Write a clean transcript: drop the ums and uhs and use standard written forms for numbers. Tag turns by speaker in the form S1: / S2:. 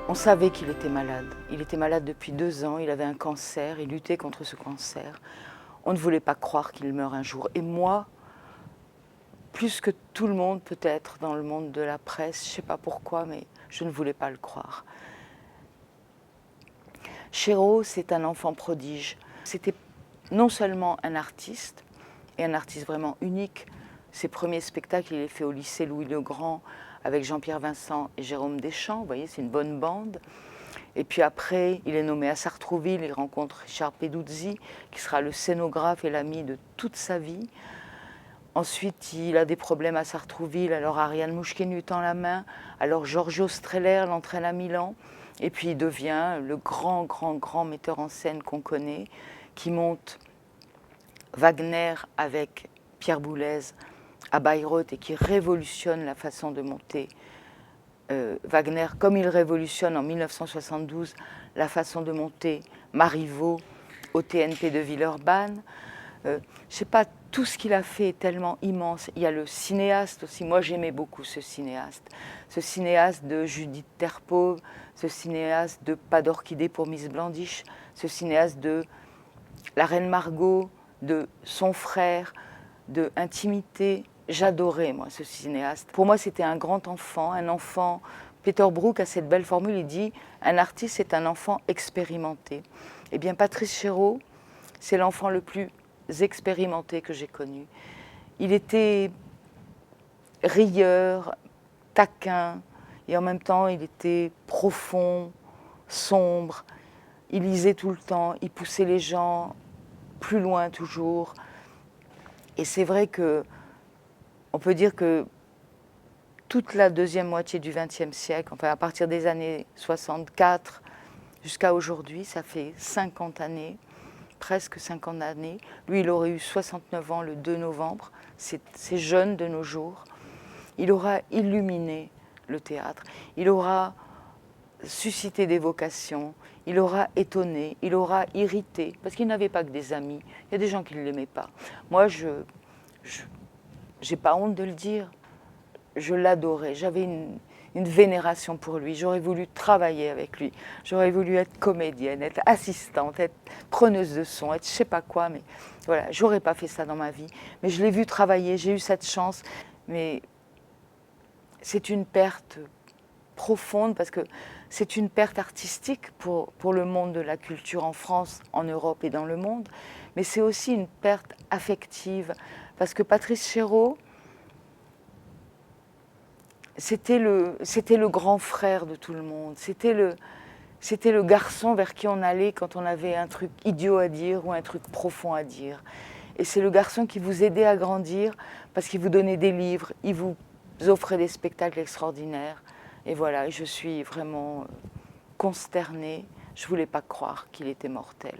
S1: On savait qu'il était malade. Il était malade depuis 2 ans, il avait un cancer, il luttait contre ce cancer. On ne voulait pas croire qu'il meure un jour. Et moi, plus que tout le monde peut-être dans le monde de la presse, je ne sais pas pourquoi, mais je ne voulais pas le croire. Chéreau, c'est un enfant prodige. C'était non seulement un artiste, et un artiste vraiment unique. Ses premiers spectacles, il les fait au lycée Louis-le-Grand avec Jean-Pierre Vincent et Jérôme Deschamps. Vous voyez, c'est une bonne bande. Et puis après, il est nommé à Sartrouville, il rencontre Richard Peduzzi, qui sera le scénographe et l'ami de toute sa vie. Ensuite, il a des problèmes à Sartrouville, alors Ariane Mouchkine lui tend la main, alors Giorgio Strehler l'entraîne à Milan, et puis il devient le grand metteur en scène qu'on connaît, qui monte Wagner avec Pierre Boulez à Bayreuth et qui révolutionne la façon de monter Wagner, comme il révolutionne en 1972 la façon de monter Marivaux au TNP de Villeurbanne. Je ne sais pas, tout ce qu'il a fait est tellement immense. Il y a le cinéaste aussi, moi j'aimais beaucoup ce cinéaste de Judith Terpauve, ce cinéaste de Pas d'orchidée pour Miss Blandiche, ce cinéaste de La Reine Margot, de Son frère, de Intimité. J'adorais, moi, ce cinéaste. Pour moi, c'était un grand enfant, un enfant... Peter Brook a cette belle formule, il dit « Un artiste, c'est un enfant expérimenté ». Eh bien, Patrice Chéreau, c'est l'enfant le plus expérimenté que j'ai connu. Il était rieur, taquin, et en même temps, il était profond, sombre. Il lisait tout le temps, il poussait les gens plus loin toujours. Et c'est vrai que on peut dire que toute la deuxième moitié du XXe siècle, enfin à partir des années 64 jusqu'à aujourd'hui, ça fait 50 années, presque 50 années. Lui, il aurait eu 69 ans le 2 novembre, c'est jeune de nos jours. Il aura illuminé le théâtre, il aura suscité des vocations, il aura étonné, il aura irrité, parce qu'il n'avait pas que des amis, il y a des gens qui ne l'aimaient pas. Moi, je n'ai pas honte de le dire, je l'adorais, j'avais une vénération pour lui, j'aurais voulu travailler avec lui, j'aurais voulu être comédienne, être assistante, être preneuse de son, être je sais pas quoi, mais voilà, j'aurais pas fait ça dans ma vie. Mais je l'ai vu travailler, j'ai eu cette chance, mais c'est une perte profonde parce que c'est une perte artistique pour le monde de la culture en France, en Europe et dans le monde, mais c'est aussi une perte affective parce que Patrice Chéreau, c'était le grand frère de tout le monde, c'était le garçon vers qui on allait quand on avait un truc idiot à dire ou un truc profond à dire. Et c'est le garçon qui vous aidait à grandir parce qu'il vous donnait des livres, il vous offrait des spectacles extraordinaires. Et voilà, je suis vraiment consternée. Je ne voulais pas croire qu'il était mortel.